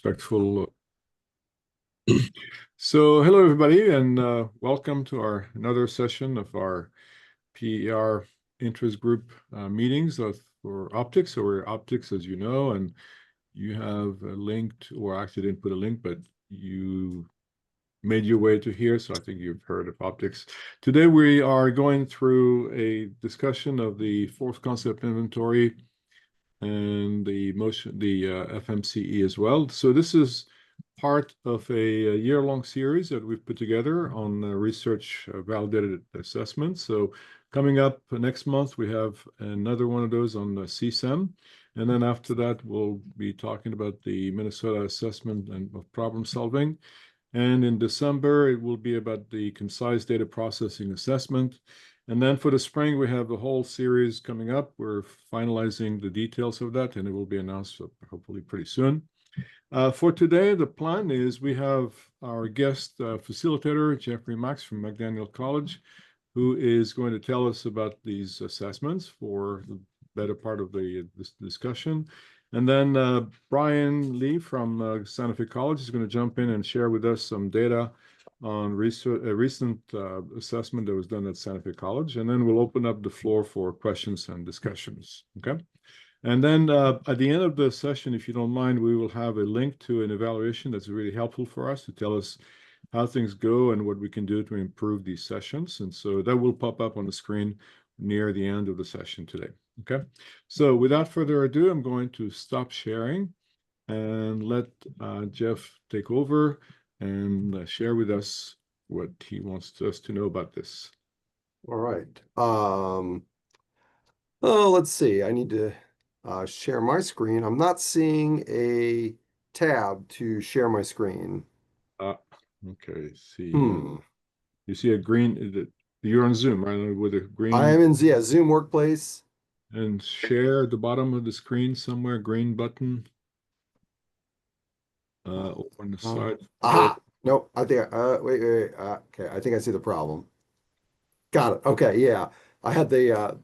respectful. So, hello everybody, and welcome to our another session of our PER interest group meetings for optics. So we're optics, as you know, and you have linked, or actually didn't put a link, but you made your way to here, so I think you've heard of optics. Today we are going through a discussion of the fourth concept inventory and the FMCE as well. So this is part of a year-long series that we've put together on research validated assessment. So coming up next month, we have another one of those on the CSEM. And then after that, we'll be talking about the Minnesota assessment and of problem solving. And in December, it will be about the concise data processing assessment. And then for the spring, we have a whole series coming up. We're finalizing the details of that, and it will be announced hopefully pretty soon. For today, the plan is we have our guest facilitator, Jeffrey Max from McDaniel College, who is going to tell us about these assessments for the better part of this discussion. And then Brian Lee from Santa Fe College is going to jump in and share with us some data on a recent assessment that was done at Santa Fe College. And then we'll open up the floor for questions and discussions. Okay. And then at the end of the session, if you don't mind, we will have a link to an evaluation that's really helpful for us to tell us how things go and what we can do to improve these sessions. And so that will pop up on the screen near the end of the session today. Okay. So without further ado, I'm going to stop sharing and let Jeff take over and share with us what he wants us to know about this. All right. Oh, let's see. I need to share my screen. I'm not seeing a tab to share my screen. Okay. See, Hmm. you see a green, you're on Zoom, right? With a I green am in Zoom Workplace. and share at the bottom of the screen somewhere, green button on the side. Aha. Nope. I think wait. Okay. I think I see the problem. Got it. Okay. Yeah. I had the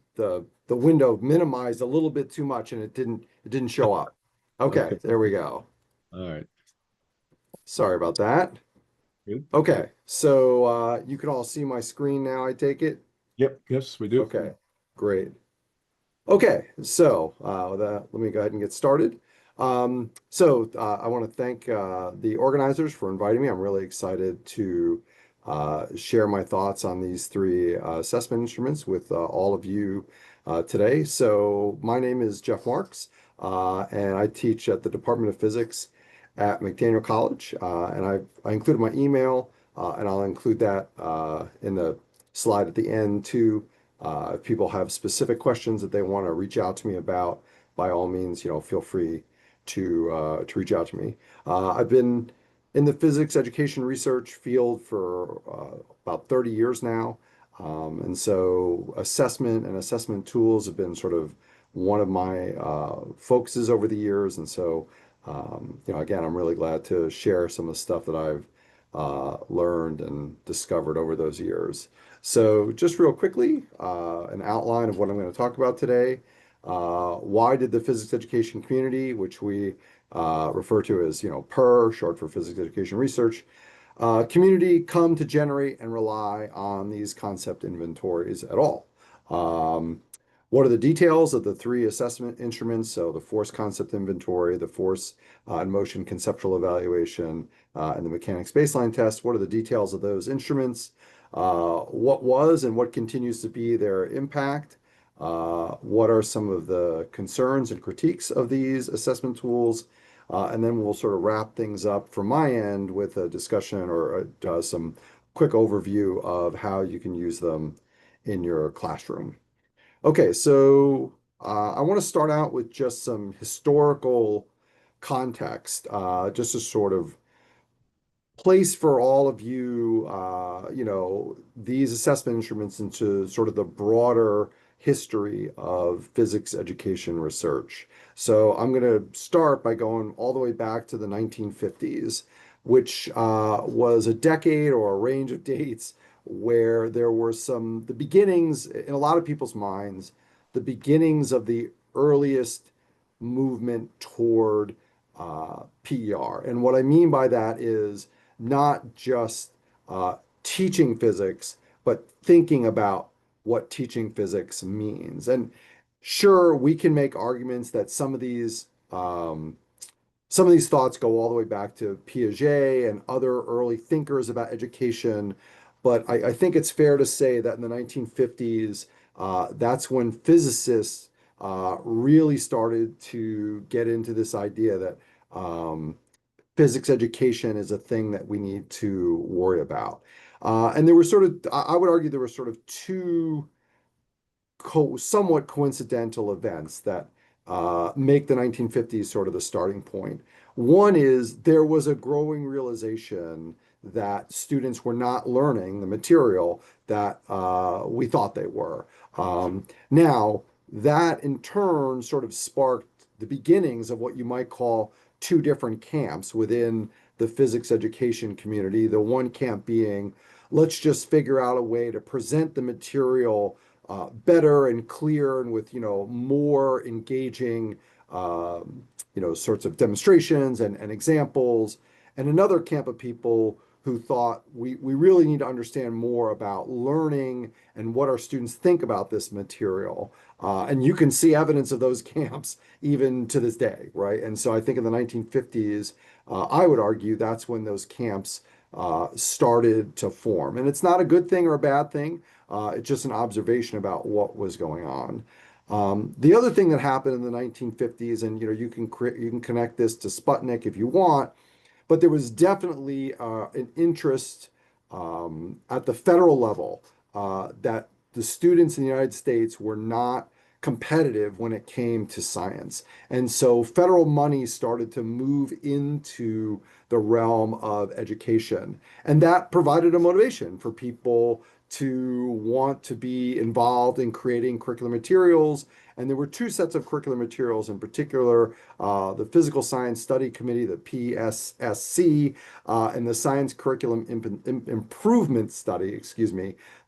window minimized a little bit too much and it didn't show up. Okay. Okay. There we go. All right. Sorry about that. Good. Okay. So you can all see my screen now, I take it. Yep. Yes, we do. Okay, great. Okay, so let me go ahead and get started. I want to thank the organizers for inviting me. I'm really excited to share my thoughts on these three assessment instruments with all of you today. So my name is Jeff Marks, and I teach at the Department of Physics at McDaniel College. And I included my email, and I'll include that in the slide at the end too. If people have specific questions that they want to reach out to me about, by all means, feel free to reach out to me. I've been in the physics education research field for about 30 years now. And so assessment and assessment tools have been sort of one of my focuses over the years. And so, again, I'm really glad to share some of the stuff that I've learned and discovered over those years. So just real quickly, an outline of what I'm going to talk about today. Why did the physics education community, which we refer to as, PER, short for Physics Education Research, community come to generate and rely on these concept inventories at all? What are the details of the three assessment instruments? So the force concept inventory, the force and motion conceptual evaluation, and the mechanics baseline test. What are the details of those instruments? What was and what continues to be their impact? What are some of the concerns and critiques of these assessment tools? And then we'll sort of wrap things up from my end with a discussion or some quick overview of how you can use them in your classroom. Okay, so I want to start out with just some historical context, just to sort of place for all of you, these assessment instruments into sort of the broader history of physics education research. So I'm going to start by going all the way back to the 1950s, which was a decade or a range of dates where there were the beginnings, in a lot of people's minds, the beginnings of the earliest movement toward PER. And what I mean by that is not just teaching physics, but thinking about what teaching physics means. And sure, we can make arguments that some of these thoughts go all the way back to Piaget and other early thinkers about education. But I think it's fair to say that in the 1950s, that's when physicists really started to get into this idea that physics education is a thing that we need to worry about. And there were sort of, I would argue there were sort of two somewhat coincidental events that make the 1950s sort of the starting point. One is there was a growing realization that students were not learning the material that we thought they were. Now, that in turn sort of sparked the beginnings of what you might call two different camps within the physics education community. The one camp being, let's just figure out a way to present the material better and clear and with more engaging sorts of demonstrations and examples, and another camp of people who thought we really need to understand more about learning and what our students think about this material. And you can see evidence of those camps even to this day, right? And so I think in the 1950s, I would argue that's when those camps started to form. And it's not a good thing or a bad thing. It's just an observation about what was going on. The other thing that happened in the 1950s, and you can connect this to Sputnik if you want, but there was definitely an interest at the federal level that the students in the United States were not competitive when it came to science. And so federal money started to move into the realm of education. And that provided a motivation for people to want to be involved in creating curricular materials. And there were two sets of curricular materials in particular, the Physical Science Study Committee, the PSSC, and the Science Curriculum Improvement Study,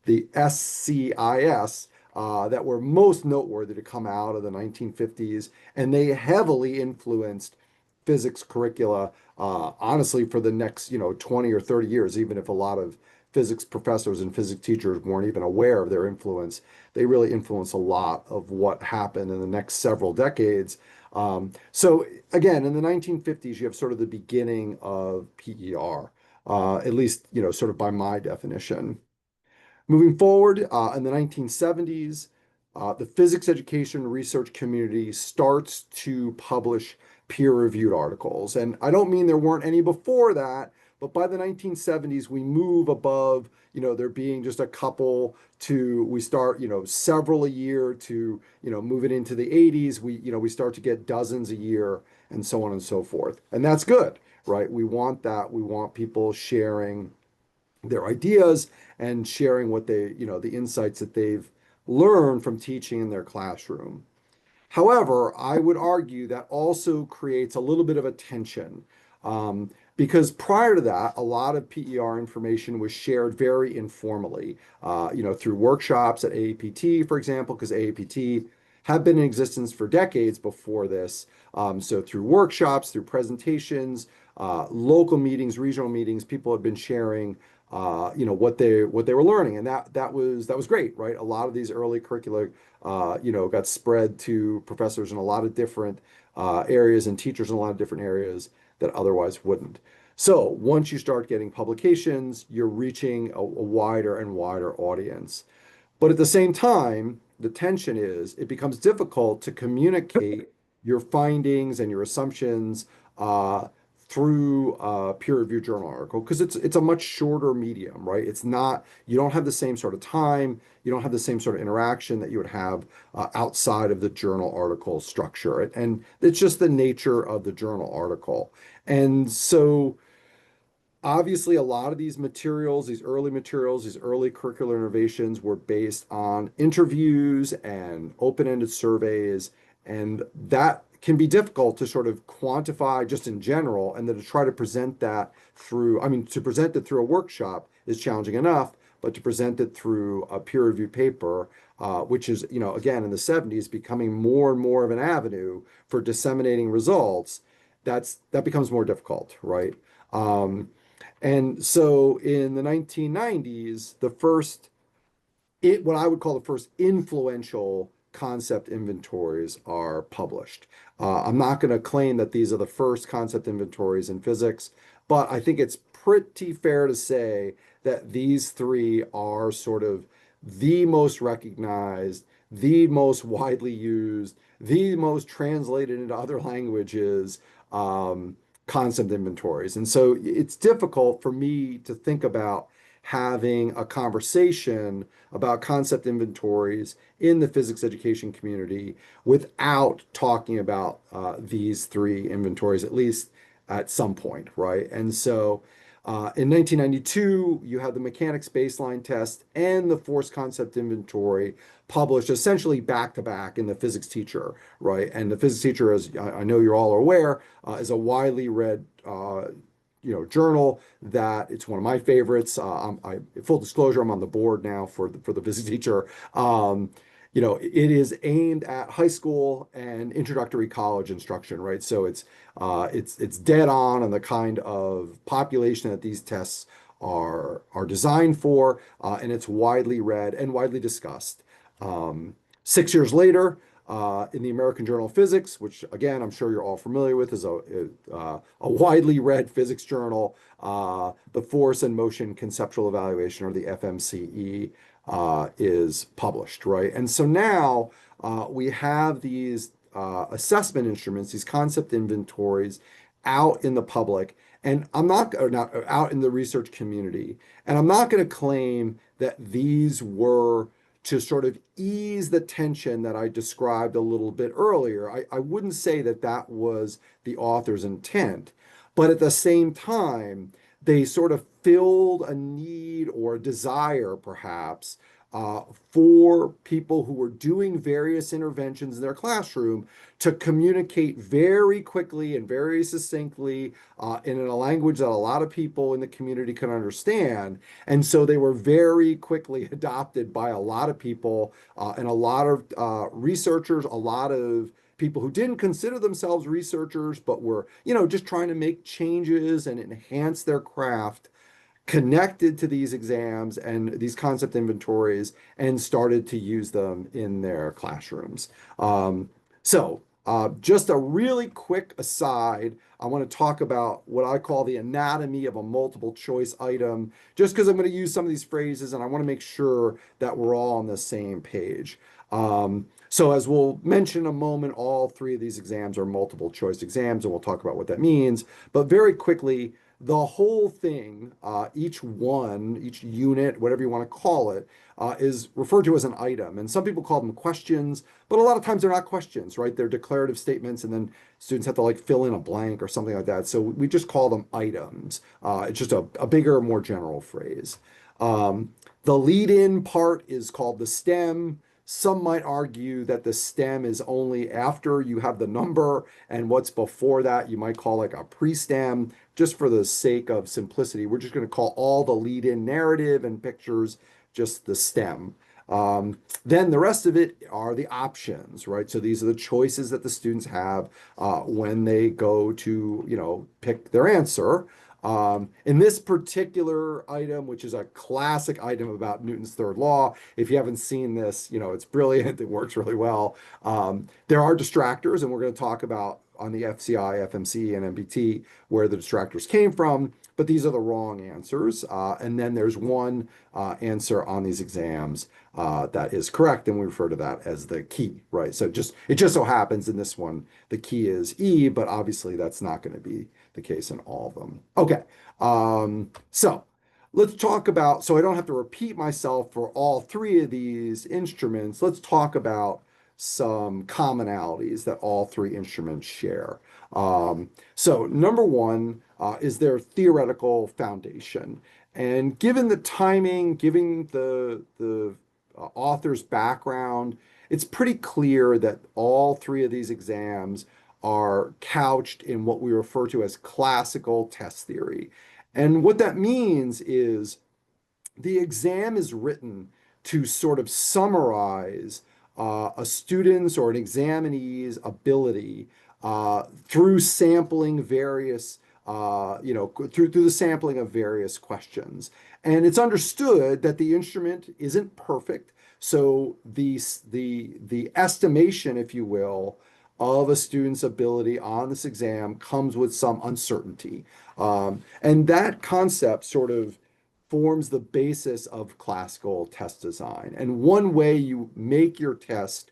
the SCIS, that were most noteworthy to come out of the 1950s. And they heavily influenced physics curricula, honestly, for the next, 20 or 30 years, even if a lot of physics professors and physics teachers weren't even aware of their influence. They really influenced a lot of what happened in the next several decades. So again, in the 1950s, you have sort of the beginning of PER, at least, sort of by my definition. Moving forward, in the 1970s, the physics education research community starts to publish peer-reviewed articles. And I don't mean there weren't any before that, but by the 1970s, we move above, there being just a couple to, we start, several a year to, moving into the 80s, we start to get dozens a year and so on and so forth. And that's good, right? We want that. We want people sharing their ideas and sharing what the insights that they've learned from teaching in their classroom. However, I would argue that also creates a little bit of a tension, because prior to that, a lot of PER information was shared very informally, through workshops at AAPT, for example, because AAPT had been in existence for decades before this. So through workshops, through presentations, local meetings, regional meetings, people had been sharing what they were learning, and that was great, right? A lot of these early curricula, got spread to professors in a lot of different areas and teachers in a lot of different areas that otherwise wouldn't. So once you start getting publications, you're reaching a wider and wider audience. But at the same time, the tension is it becomes difficult to communicate your findings and your assumptions through a peer-reviewed journal article because it's a much shorter medium, right? It's not, you don't have the same sort of time, you don't have the same sort of interaction that you would have outside of the journal article structure. And it's just the nature of the journal article. And so obviously, a lot of these materials, these early materials, these early curricular innovations were based on interviews and open-ended surveys, and that can be difficult to sort of quantify just in general, and then to try to present that through, to present it through a workshop is challenging enough, but to present it through a peer-reviewed paper, which is, again, in the 70s, becoming more and more of an avenue for disseminating results, that becomes more difficult, right? Um, and so in the 1990s, the first what I would call the first influential concept inventories are published. I'm not going to claim that these are the first concept inventories in physics, but I think it's pretty fair to say that these three are sort of the most recognized, the most widely used, the most translated into other languages concept inventories. And so it's difficult for me to think about having a conversation about concept inventories in the physics education community without talking about these three inventories, at least at some point, right? And so in 1992, you have the mechanics baseline test and the force concept inventory published essentially back to back in the physics teacher, right? And the physics teacher, as I know you're all aware, is a widely read journal that it's one of my favorites. Full disclosure, I'm on the board now for the physics teacher. It is aimed at high school and introductory college instruction, right? So it's dead on the kind of population that these tests are designed for, and it's widely read and widely discussed. 6 years later, in the American Journal of Physics, which again I'm sure you're all familiar with, is a widely read physics journal. The Force and Motion Conceptual Evaluation, or the FMCE, is published, right? And so now we have these assessment instruments, these concept inventories out in the public, and I'm not, or not out in the research community, and I'm not going to claim that these were to sort of ease the tension that I described a little bit earlier. I wouldn't say that that was the author's intent, but at the same time, they sort of filled a need or a desire, perhaps, for people who were doing various interventions in their classroom to communicate very quickly and very succinctly in a language that a lot of people in the community can understand. And so they were very quickly adopted by a lot of people and a lot of researchers, a lot of people who didn't consider themselves researchers, but were, just trying to make changes and enhance their craft, connected to these exams and these concept inventories and started to use them in their classrooms. Just a really quick aside, I want to talk about what I call the anatomy of a multiple choice item, just because I'm going to use some of these phrases and I want to make sure that we're all on the same page. So as we'll mention in a moment, all three of these exams are multiple choice exams, and we'll talk about what that means. But very quickly, the whole thing, each unit, whatever you want to call it, is referred to as an item. And some people call them questions, but a lot of times they're not questions, right? They're declarative statements, and then students have to like fill in a blank or something like that. So we just call them items. It's just a bigger, more general phrase. The lead-in part is called the stem. Some might argue that the stem is only after you have the number, and what's before that you might call like a pre-stem. Just for the sake of simplicity, we're just going to call all the lead-in narrative and pictures just the stem. Then the rest of it are the options, right? So these are the choices that the students have when they go to, pick their answer. In this particular item, which is a classic item about Newton's third law, if you haven't seen this, it's brilliant. It works really well. There are distractors, and we're going to talk about on the FCI, FMCE, and MBT where the distractors came from, but these are the wrong answers. And then there's one answer on these exams that is correct, and we refer to that as the key, right? So it just so happens in this one, the key is E, but obviously that's not going to be the case in all of them. Okay, so let's talk about, so I don't have to repeat myself for all three of these instruments, let's talk about some commonalities that all three instruments share. So number one is their theoretical foundation. And given the timing, given the author's background, it's pretty clear that all three of these exams are couched in what we refer to as classical test theory. And what that means is the exam is written to sort of summarize a student's or an examinee's ability through sampling various, through the sampling of various questions. And it's understood that the instrument isn't perfect. So the estimation, if you will, of a student's ability on this exam comes with some uncertainty. And that concept sort of forms the basis of classical test design. And one way you make your test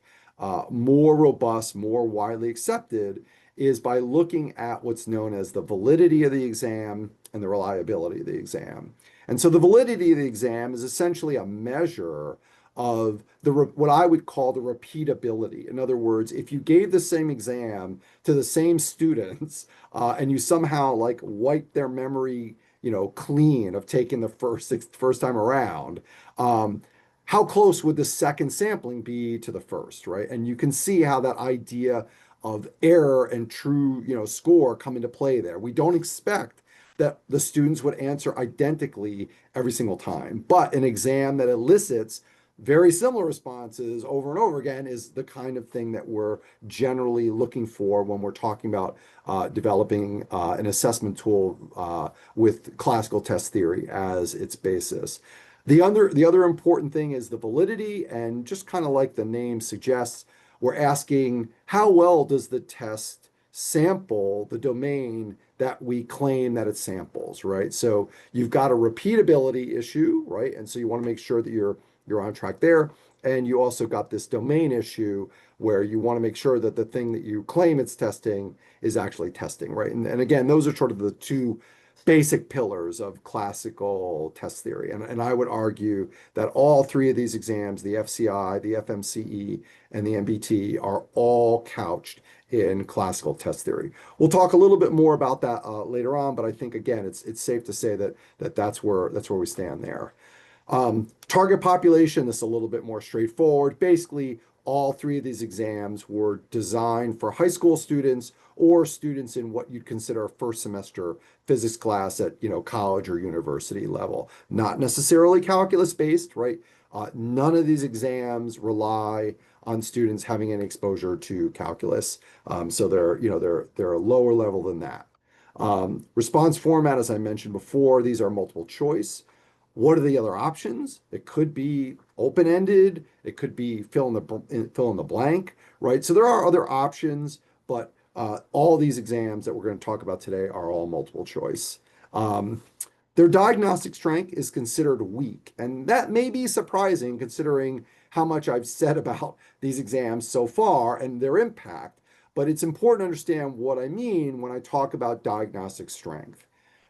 more robust, more widely accepted is by looking at what's known as the validity of the exam and the reliability of the exam. And so the validity of the exam is essentially a measure of what I would call the repeatability. In other words, if you gave the same exam to the same students and you somehow like wiped their memory, clean of taking the first time around, how close would the second sampling be to the first, right? And you can see how that idea of error and true, score come into play there. We don't expect that the students would answer identically every single time, but an exam that elicits very similar responses over and over again is the kind of thing that we're generally looking for when we're talking about developing an assessment tool with classical test theory as its basis. The other important thing is the validity, and just kind of like the name suggests, we're asking how well does the test sample the domain that we claim that it samples, right? So you've got a repeatability issue, right? And so you want to make sure that you're on track there. And you also got this domain issue where you want to make sure that the thing that you claim it's testing is actually testing, right? And again, those are sort of the two basic pillars of classical test theory. And I would argue that all three of these exams, the FCI, the FMCE, and the MBT, are all couched in classical test theory. We'll talk a little bit more about that later on, but I think again, it's safe to say that's where we stand there. Target population, this is a little bit more straightforward. Basically, all three of these exams were designed for high school students or students in what you'd consider a first semester physics class at, college or university level. Not necessarily calculus based, right? None of these exams rely on students having any exposure to calculus. So they're a lower level than that. Response format, as I mentioned before, these are multiple choice. What are the other options? It could be open-ended. It could be fill in the blank, right? So there are other options, but all these exams that we're going to talk about today are all multiple choice. Their diagnostic strength is considered weak, and that may be surprising considering how much I've said about these exams so far and their impact. But it's important to understand what I mean when I talk about diagnostic strength.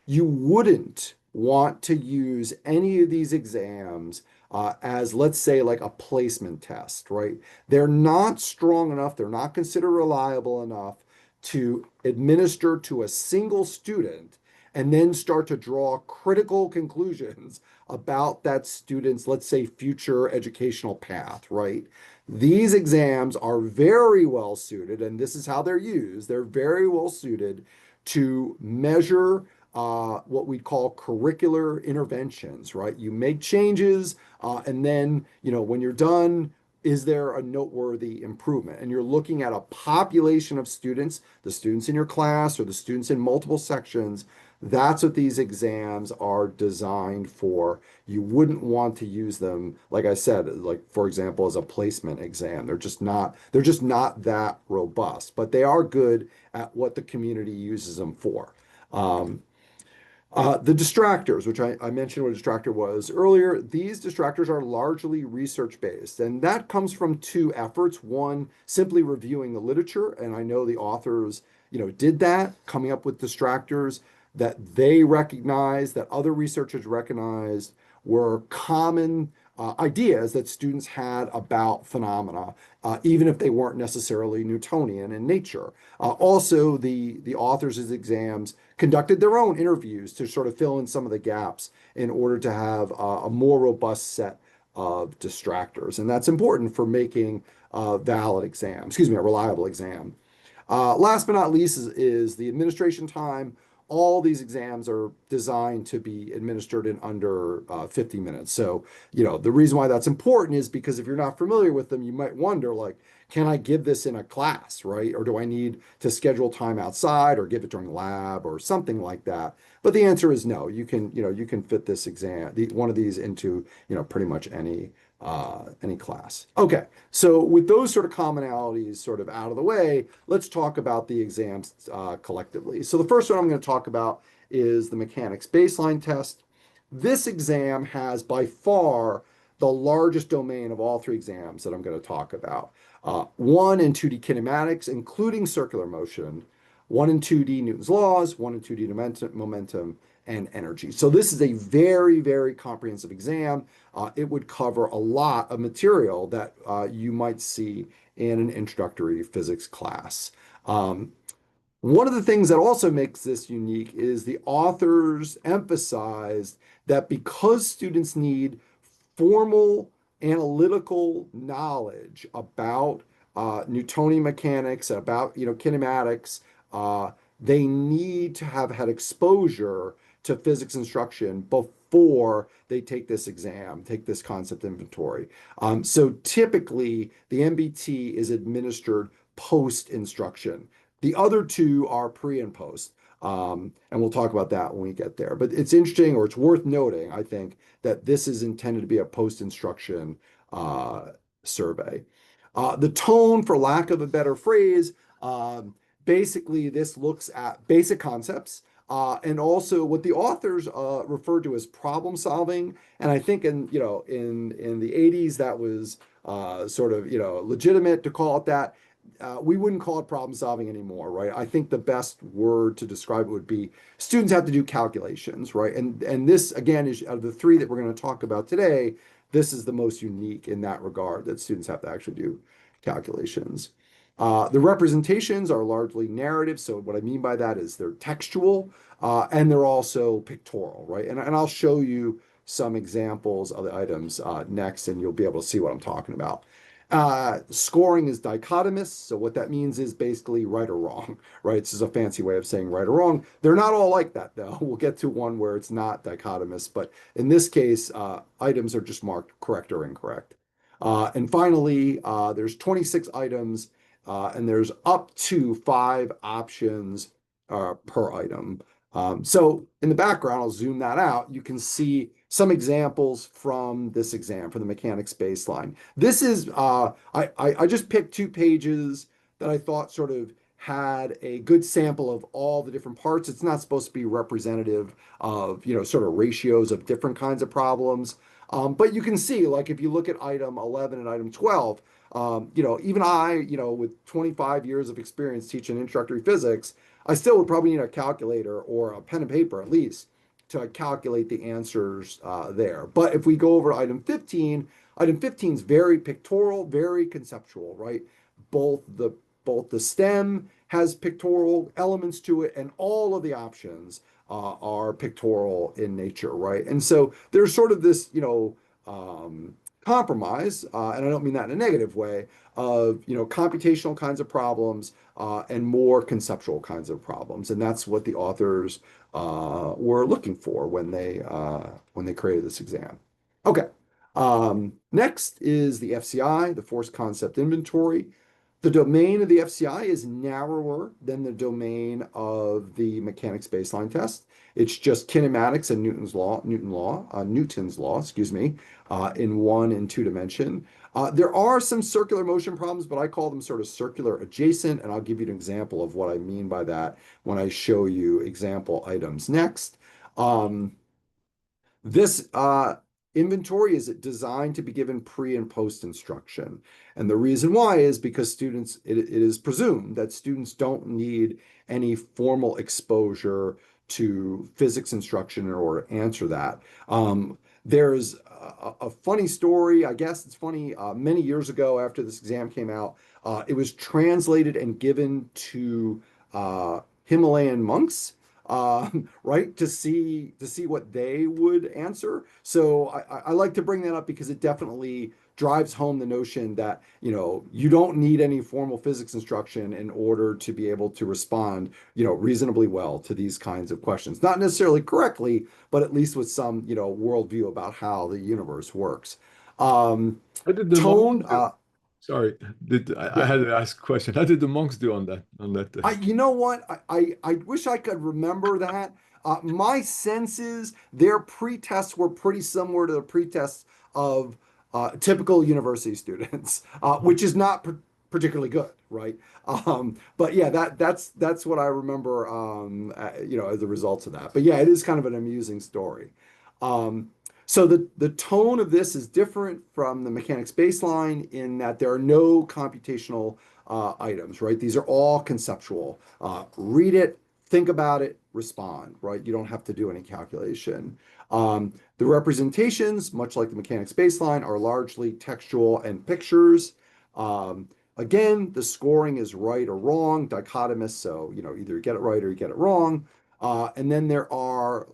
You wouldn't want to use any of these exams as, let's say, like a placement test, right? They're not strong enough, they're not considered reliable enough to administer to a single student and then start to draw critical conclusions about that student's, let's say, future educational path, right? These exams are very well suited, and this is how they're used. They're very well suited to measure what we call curricular interventions, right? You make changes, and then, when you're done, is there a noteworthy improvement? And you're looking at a population of students, the students in your class or the students in multiple sections. That's what these exams are designed for. You wouldn't want to use them, like I said, like for example, as a placement exam. They're just not that robust, but they are good at what the community uses them for. The distractors, which I mentioned what a distractor was earlier, these distractors are largely research-based, and that comes from two efforts. One, simply reviewing the literature, and I know the authors, did that, coming up with distractors that they recognized, that other researchers recognized were common ideas that students had about phenomena, even if they weren't necessarily Newtonian in nature. Also, the authors of the exams conducted their own interviews to sort of fill in some of the gaps in order to have a more robust set of distractors. And that's important for making a reliable exam. Last but not least is the administration time. all these exams are designed to be administered in under 50 minutes. So, the reason why that's important is because if you're not familiar with them, you might wonder, like, can I give this in a class, right? Or do I need to schedule time outside or give it during lab or something like that? But the answer is no. You can fit this one of these into, pretty much any class. Okay, so with those sort of commonalities sort of out of the way, let's talk about the exams collectively. So the first one I'm going to talk about is the mechanics baseline test. This exam has by far the largest domain of all three exams that I'm going to talk about. One in 2D kinematics, including circular motion, one in 2D Newton's laws, one in 2D momentum, and energy. So this is a very, very comprehensive exam. It would cover a lot of material that you might see in an introductory physics class. One of the things that also makes this unique is the authors emphasized that because students need formal analytical knowledge about Newtonian mechanics, about kinematics, uh, they need to have had exposure to physics instruction before they take this exam, take this concept inventory. So typically, the MBT is administered post instruction. The other two are pre and post. And we'll talk about that when we get there. But it's interesting, or it's worth noting, I think, that this is intended to be a post-instruction survey. The tone, for lack of a better phrase, basically this looks at basic concepts and also what the authors refer to as problem solving. And I think in the 80s that was sort of legitimate to call it that. We wouldn't call it problem solving anymore, right? I think the best word to describe it would be students have to do calculations, right? And this again is out of the three that we're going to talk about today, this is the most unique in that regard that students have to actually do calculations. The representations are largely narrative. So what I mean by that is they're textual and they're also pictorial, right? And I'll show you some examples of the items next, and you'll be able to see what I'm talking about. Scoring is dichotomous. So what that means is basically right or wrong, right? This is a fancy way of saying right or wrong. They're not all like that, though. We'll get to one where it's not dichotomous, but in this case, items are just marked correct or incorrect. And finally, there's 26 items, and there's up to 5 options per item. So in the background, I'll zoom that out. You can see some examples from this exam, from the mechanics baseline. This is, I just picked 2 pages that I thought sort of had a good sample of all the different parts. It's not supposed to be representative of, sort of ratios of different kinds of problems. But you can see, like, if you look at item 11 and item 12, even I, with 25 years of experience teaching introductory physics, I still would probably need a calculator or a pen and paper at least to calculate the answers there. But if we go over to item 15 is very pictorial, very conceptual, right? Both the both the stem has pictorial elements to it, and all of the options are pictorial in nature, right? And so there's sort of this, compromise, and I don't mean that in a negative way, of computational kinds of problems and more conceptual kinds of problems, and that's what the authors were looking for when they created this exam. Okay. Next is the FCI, the Force Concept Inventory. The domain of the FCI is narrower than the domain of the mechanics baseline test. It's just kinematics and Newton's law, excuse me, in 1 and 2 dimension. There are some circular motion problems, but I call them sort of circular adjacent, and I'll give you an example of what I mean by that when I show you example items next. This inventory is designed to be given pre and post instruction. And the reason why is because it is presumed that students don't need any formal exposure to physics instruction in order to answer that. There's a funny story, I guess it's funny, many years ago after this exam came out, it was translated and given to Himalayan monks right, to see what they would answer. So I like to bring that up because it definitely drives home the notion that, you don't need any formal physics instruction in order to be able to respond, reasonably well to these kinds of questions. Not necessarily correctly, but at least with some, worldview about how the universe works. Um, What did the monks tone, do? Sorry, I yeah. had to ask a question. How did the monks do on that test? You know what? I wish I could remember that. My sense is their pre-tests were pretty similar to the pre-tests of typical university students, which is not particularly good, right? But yeah, that's what I remember, as a result of that. But yeah, it is kind of an amusing story. Um, so the tone of this is different from the mechanics baseline in that there are no computational items, right? These are all conceptual. Read it, think about it, respond, right? You don't have to do any calculation. The representations, much like the mechanics baseline, are largely textual and pictures. Again, the scoring is right or wrong, dichotomous, so either you get it right or you get it wrong. And then there are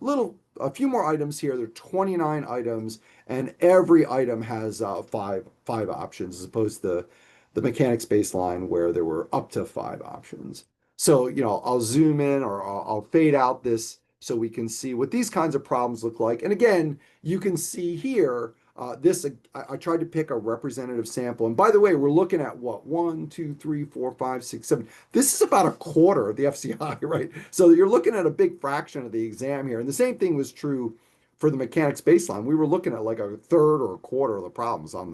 a few more items here. There are 29 items, and every item has five options as opposed to the mechanics baseline where there were up to five options. So, I'll zoom in or I'll fade out this so we can see what these kinds of problems look like. And again, you can see here, I tried to pick a representative sample. And by the way, we're looking at what, 1, 2, 3, 4, 5, 6, 7. This is about a quarter of the FCI, right? So you're looking at a big fraction of the exam here. And the same thing was true for the mechanics baseline. We were looking at like a third or a quarter of the problems on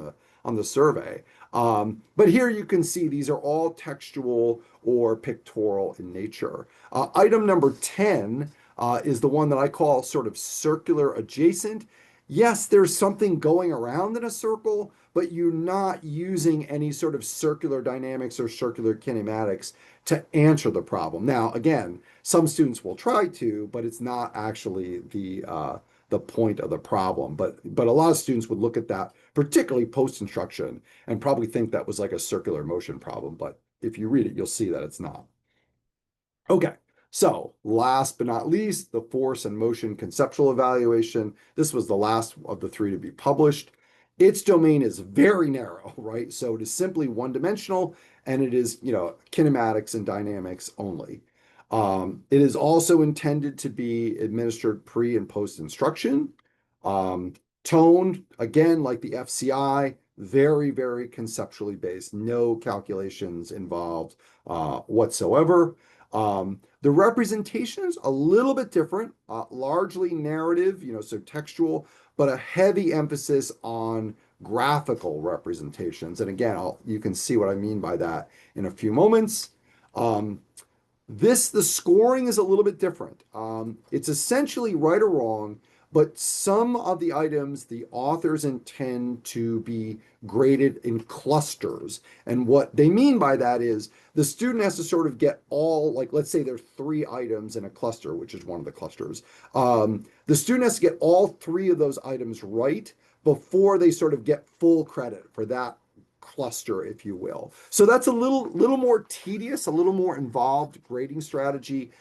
the survey. But here you can see these are all textual or pictorial in nature. Item number 10 is the one that I call sort of circular adjacent. Yes, there's something going around in a circle, but you're not using any sort of circular dynamics or circular kinematics to answer the problem. Now, again, some students will try to, but it's not actually the point of the problem. But a lot of students would look at that, particularly post-instruction, and probably think that was like a circular motion problem. But if you read it, you'll see that it's not. Okay, so last but not least, the force and motion conceptual evaluation. This was the last of the three to be published. Its domain is very narrow, right? So it is simply one-dimensional, and it is, kinematics and dynamics only. It is also intended to be administered pre and post instruction. Tone, again, like the FCI, very, very conceptually based, no calculations involved whatsoever. The representation is a little bit different, largely narrative, so textual, but a heavy emphasis on graphical representations. And again, you can see what I mean by that in a few moments. The scoring is a little bit different. It's essentially right or wrong, but some of the items the authors intend to be graded in clusters. And what they mean by that is the student has to sort of get all, like, let's say there are 3 items in a cluster, which is one of the clusters. The student has to get all 3 of those items right before they sort of get full credit for that cluster, if you will. So that's a little more tedious, a little more involved grading strategy.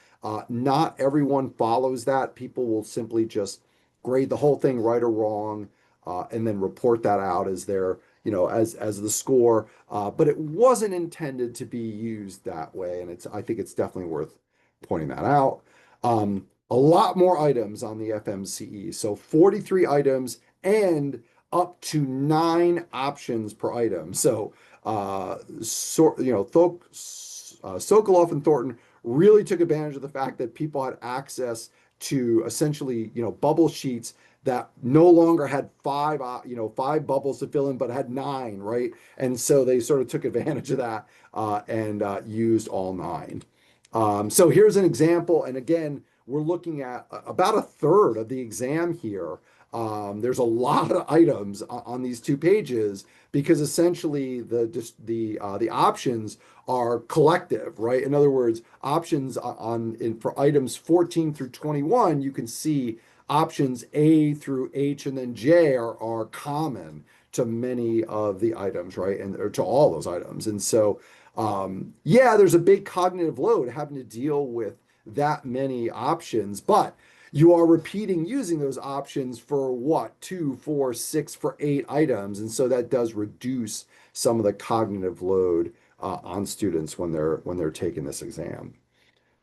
Not everyone follows that. People will simply just grade the whole thing right or wrong, and then report that out as their, as the score. But it wasn't intended to be used that way, and I think it's definitely worth pointing that out. A lot more items on the FMCE. So 43 items and up to 9 options per item. So, Sokolov and Thornton really took advantage of the fact that people had access to essentially, bubble sheets that no longer had 5 bubbles to fill in, but had 9, right? And so they sort of took advantage of that and used all 9. So here's an example, and again, we're looking at about a third of the exam here. There's a lot of items on these 2 pages because essentially the options are collective, right? In other words, options for items 14 through 21, you can see options A through H and then J are common to many of the items, right? Or to all those items. And so, yeah, there's a big cognitive load having to deal with that many options, but you are repeating using those options for what, 2, 4, 6, for 8 items. And so that does reduce some of the cognitive load on students when they're taking this exam.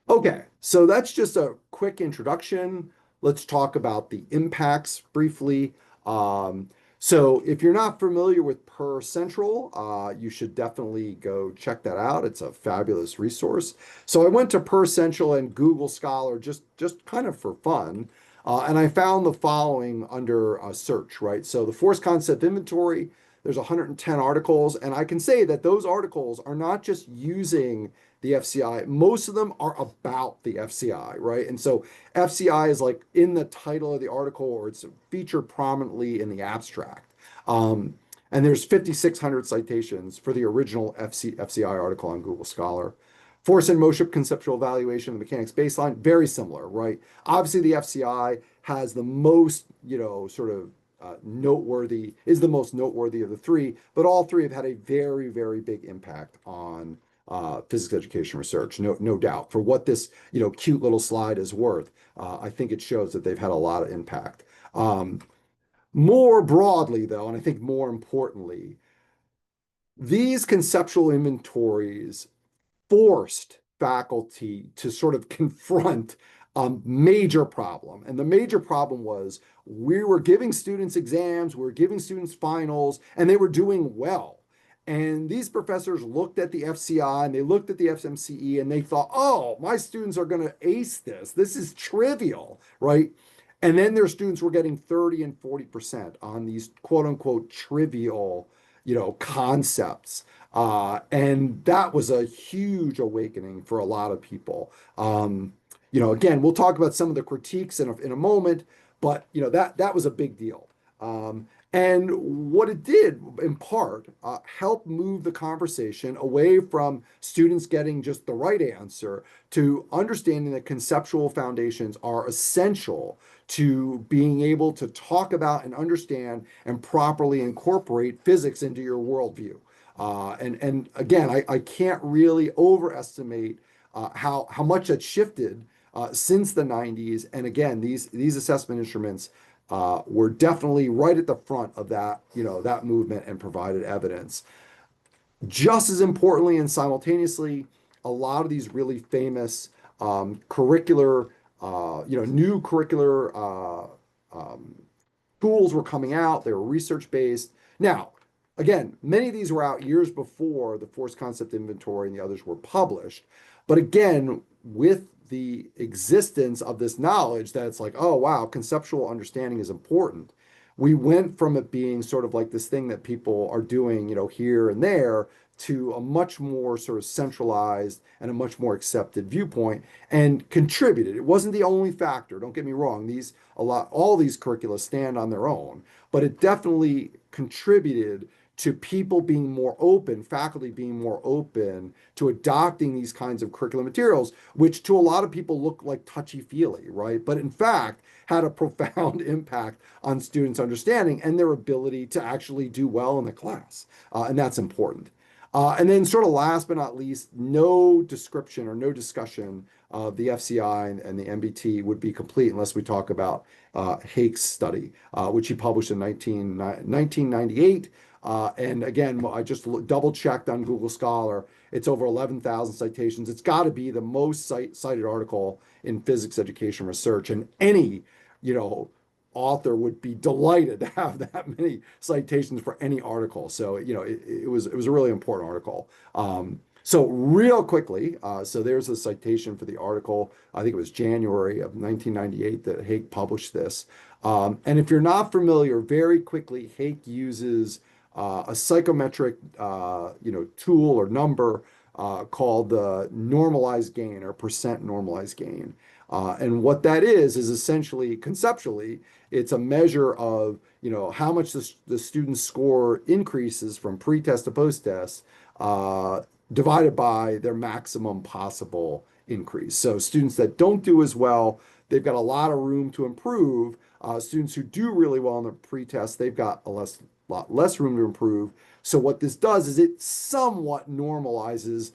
Okay, so that's just a quick introduction. Let's talk about the impacts briefly. Um, so if you're not familiar with Per Central, you should definitely go check that out. It's a fabulous resource. So I went to Per Central and Google Scholar just kind of for fun, and I found the following under search, right? So the force concept inventory, there's 110 articles, and I can say that those articles are not just using the FCI. Most of them are about the FCI, right? And so FCI is like in the title of the article, or it's featured prominently in the abstract. Um, and there's 5,600 citations for the original FCI article on Google Scholar. Force and motion conceptual evaluation of the mechanics baseline, very similar, right? Obviously, the FCI has the most, sort of noteworthy, is the most noteworthy of the three, but all three have had a very, very big impact on physics education research, no doubt. For what this cute little slide is worth, I think it shows that they've had a lot of impact. More broadly, though, and I think more importantly, these conceptual inventories forced faculty to sort of confront a major problem. And the major problem was we were giving students exams, we were giving students finals, and they were doing well. And these professors looked at the FCI and they looked at the FMCE and they thought, oh, my students are going to ace this. This is trivial, right? And then their students were getting 30 and 40% on these quote unquote trivial, concepts. And that was a huge awakening for a lot of people. Again, we'll talk about some of the critiques in a moment, but that was a big deal. And what it did, in part, help move the conversation away from students getting just the right answer to understanding that conceptual foundations are essential to being able to talk about and understand and properly incorporate physics into your worldview. And again, I can't really overestimate how much that shifted since the 90s. And again, these assessment instruments were definitely right at the front of that movement and provided evidence. Just as importantly and simultaneously, a lot of these really famous curricular, new curricular tools were coming out. They were research-based. Now, again, many of these were out years before the force concept inventory and the others were published. But again, with the existence of this knowledge that it's like, oh, wow, conceptual understanding is important. We went from it being sort of like this thing that people are doing, here and there, to a much more sort of centralized and a much more accepted viewpoint, and contributed. It wasn't the only factor. Don't get me wrong. All these curricula stand on their own, but it definitely contributed to people being more open, faculty being more open to adopting these kinds of curriculum materials, which to a lot of people look like touchy-feely, right? But in fact, had a profound impact on students' understanding and their ability to actually do well in the class. And that's important. And then sort of last but not least, no description or no discussion of the FCI and the MBT would be complete unless we talk about Hake's study, which he published in 1998. And again, I just double checked on Google Scholar. It's over 11,000 citations. It's got to be the most cited article in physics education research. And any, author would be delighted to have that many citations for any article. So, it was a really important article. So real quickly, so there's a citation for the article. I think it was January of 1998 that Hake published this. And if you're not familiar, very quickly, Hake uses a psychometric, tool or number called the normalized gain or percent normalized gain. And what that is essentially, conceptually, it's a measure of, how much the student's score increases from pre-test to post-test divided by their maximum possible increase. So students that don't do as well, they've got a lot of room to improve. Students who do really well in the pre-test, they've got a lot less room to improve. So what this does is it somewhat normalizes,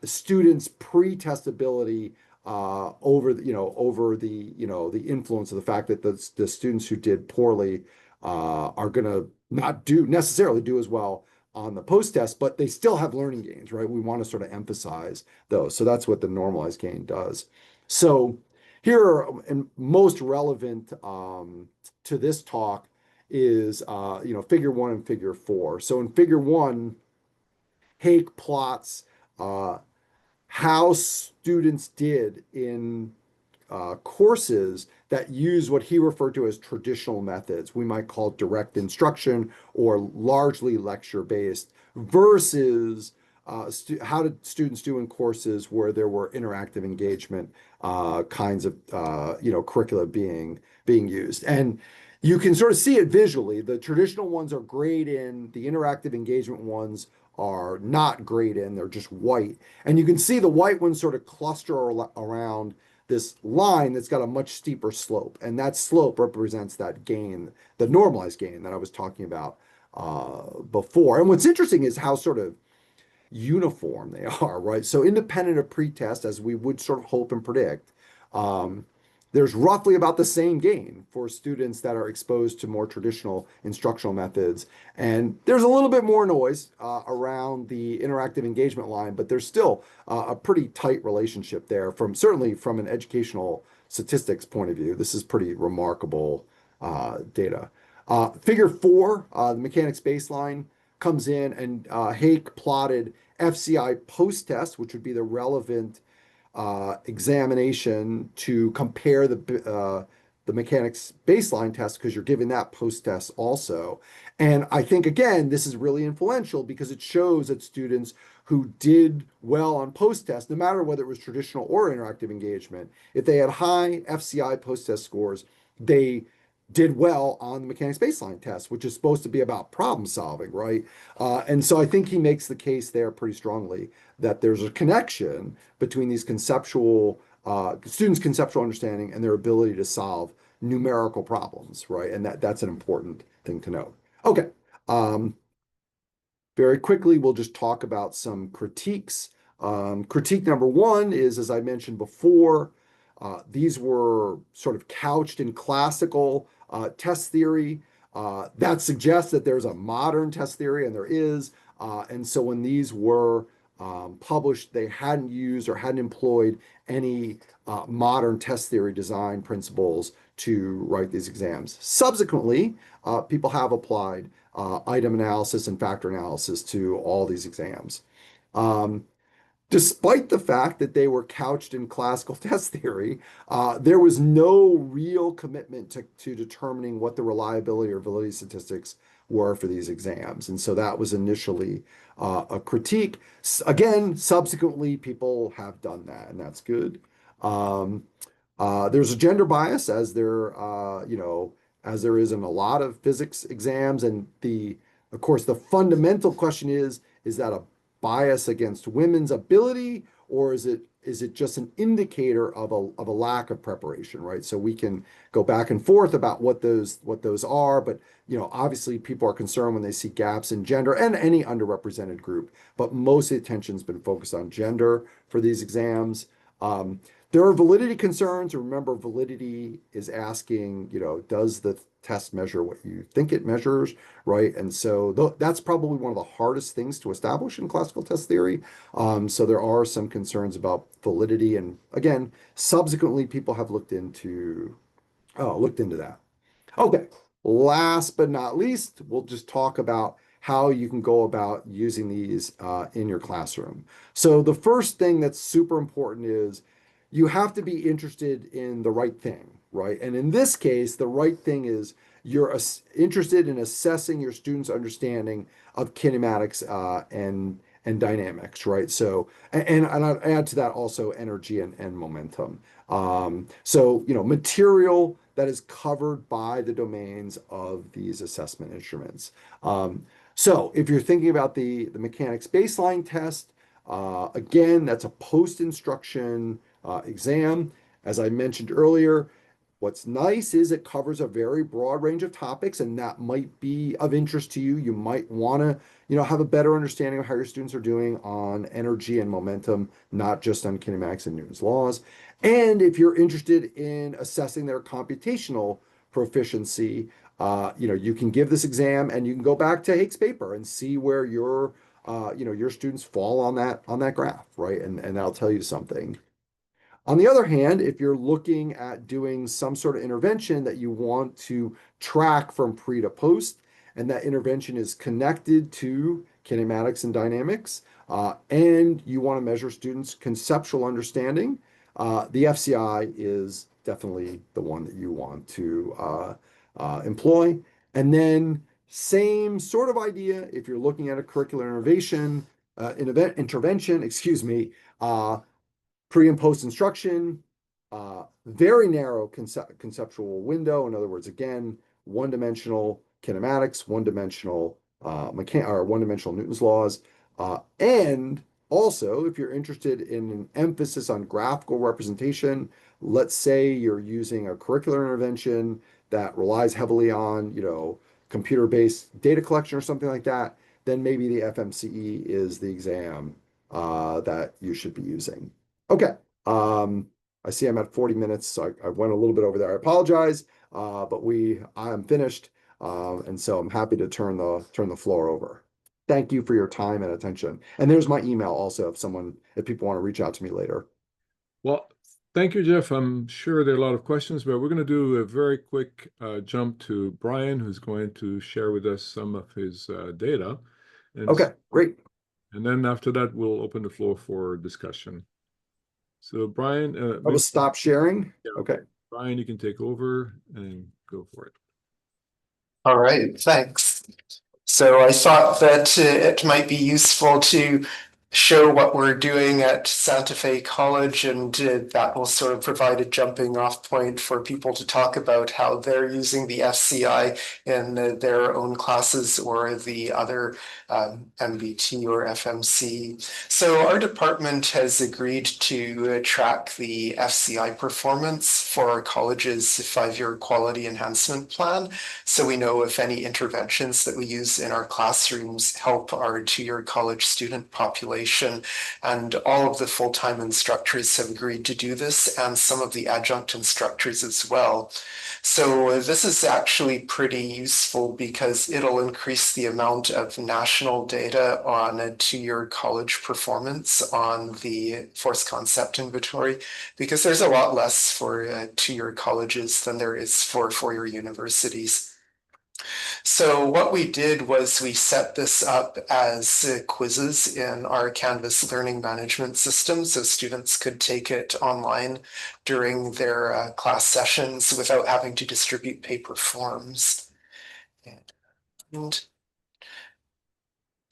students' pre-test ability over the influence of the fact that the students who did poorly are going to not necessarily do as well on the post test, but they still have learning gains, right? We want to sort of emphasize those. So that's what the normalized gain does. So here, and most relevant to this talk is figure one and figure four. So in figure one, Hake plots uh, how students did in courses that use what he referred to as traditional methods. We might call direct instruction or largely lecture-based versus how did students do in courses where there were interactive engagement kinds of curricula being used. And you can sort of see it visually. The traditional ones are grayed in, the interactive engagement ones are not grayed in, they're just white. And you can see the white ones sort of cluster around this line that's got a much steeper slope. And that slope represents that gain, the normalized gain that I was talking about before. And what's interesting is how sort of uniform they are, right? So independent of pretest, as we would sort of hope and predict, um, there's roughly about the same gain for students that are exposed to more traditional instructional methods. And there's a little bit more noise around the interactive engagement line, but there's still a pretty tight relationship there certainly from an educational statistics point of view. This is pretty remarkable data. Figure four, the mechanics baseline comes in and Hake plotted FCI post-test, which would be the relevant examination to compare the mechanics baseline test because you're giving that post-test also. And I think, again, this is really influential because it shows that students who did well on post-test, no matter whether it was traditional or interactive engagement, if they had high FCI post-test scores, they did well on the mechanics baseline test, which is supposed to be about problem solving, right? And so I think he makes the case there pretty strongly that there's a connection between these students' conceptual understanding and their ability to solve numerical problems, right? And that's an important thing to note. Okay. Very quickly, we'll just talk about some critiques. Critique number one is, as I mentioned before, these were sort of couched in classical test theory. That suggests that there's a modern test theory, and there is. And so when these were published, they hadn't used or hadn't employed any modern test theory design principles to write these exams. Subsequently, people have applied item analysis and factor analysis to all these exams. Despite the fact that they were couched in classical test theory, there was no real commitment to determining what the reliability or validity statistics were for these exams. And so that was initially a critique. Again, subsequently, people have done that, and that's good. There's a gender bias, as there is in a lot of physics exams. And of course, the fundamental question is that a bias against women's ability, or is it just an indicator of a lack of preparation, right? So we can go back and forth about what those are, but obviously people are concerned when they see gaps in gender and any underrepresented group, but most of the attention's been focused on gender for these exams. There are validity concerns. Remember, validity is asking, does the test measure what you think it measures, right? And so that's probably one of the hardest things to establish in classical test theory. So there are some concerns about validity. And again, subsequently, people have looked into that. Okay, last but not least, we'll just talk about how you can go about using these in your classroom. So the first thing that's super important is you have to be interested in the right thing, right? And in this case, the right thing is you're interested in assessing your students' understanding of kinematics and dynamics, right? So, and I'd add to that also energy and momentum. So, material that is covered by the domains of these assessment instruments. So if you're thinking about the mechanics baseline test, again, that's a post-instruction exam. As I mentioned earlier, What's nice is it covers a very broad range of topics, and that might be of interest to you. You might want to, have a better understanding of how your students are doing on energy and momentum, not just on kinematics and Newton's laws. And if you're interested in assessing their computational proficiency, you can give this exam and you can go back to Hake's paper and see where your students fall on that graph, right? And that'll tell you something. On the other hand, if you're looking at doing some sort of intervention that you want to track from pre to post, and that intervention is connected to kinematics and dynamics, and you want to measure students' conceptual understanding, the FCI is definitely the one that you want to employ. And then same sort of idea if you're looking at a curricular intervention, excuse me, pre and post instruction, very narrow conceptual window. In other words, again, one-dimensional kinematics, one-dimensional one-dimensional Newton's laws, and also if you're interested in an emphasis on graphical representation, let's say you're using a curricular intervention that relies heavily on, computer-based data collection or something like that, then maybe the FMCE is the exam that you should be using. Okay. I see I'm at 40 minutes, so I went a little bit over there. I apologize, but I am finished, and so I'm happy to turn the floor over. Thank you for your time and attention. And there's my email also if people want to reach out to me later. Well, thank you, Jeff. I'm sure there are a lot of questions, but we're going to do a very quick jump to Brian, who's going to share with us some of his data. Okay, great. And then after that, we'll open the floor for discussion. So Brian, I will stop sharing. yeah, Okay. Brian, you can take over and go for it. All right, thanks. So I thought that it might be useful to show what we're doing at Santa Fe College, and that will sort of provide a jumping off point for people to talk about how they're using the FCI in their own classes or the other MBT or FMC. So our department has agreed to track the FCI performance for our college's 5-year quality enhancement plan. So we know if any interventions that we use in our classrooms help our 2-year college student population. And all of the full-time instructors have agreed to do this, and some of the adjunct instructors as well. So this is actually pretty useful because it'll increase the amount of national data on a 2-year college performance on the force concept inventory, because there's a lot less for 2-year colleges than there is for 4-year universities. So what we did was we set this up as quizzes in our Canvas learning management system, so students could take it online during their class sessions without having to distribute paper forms. And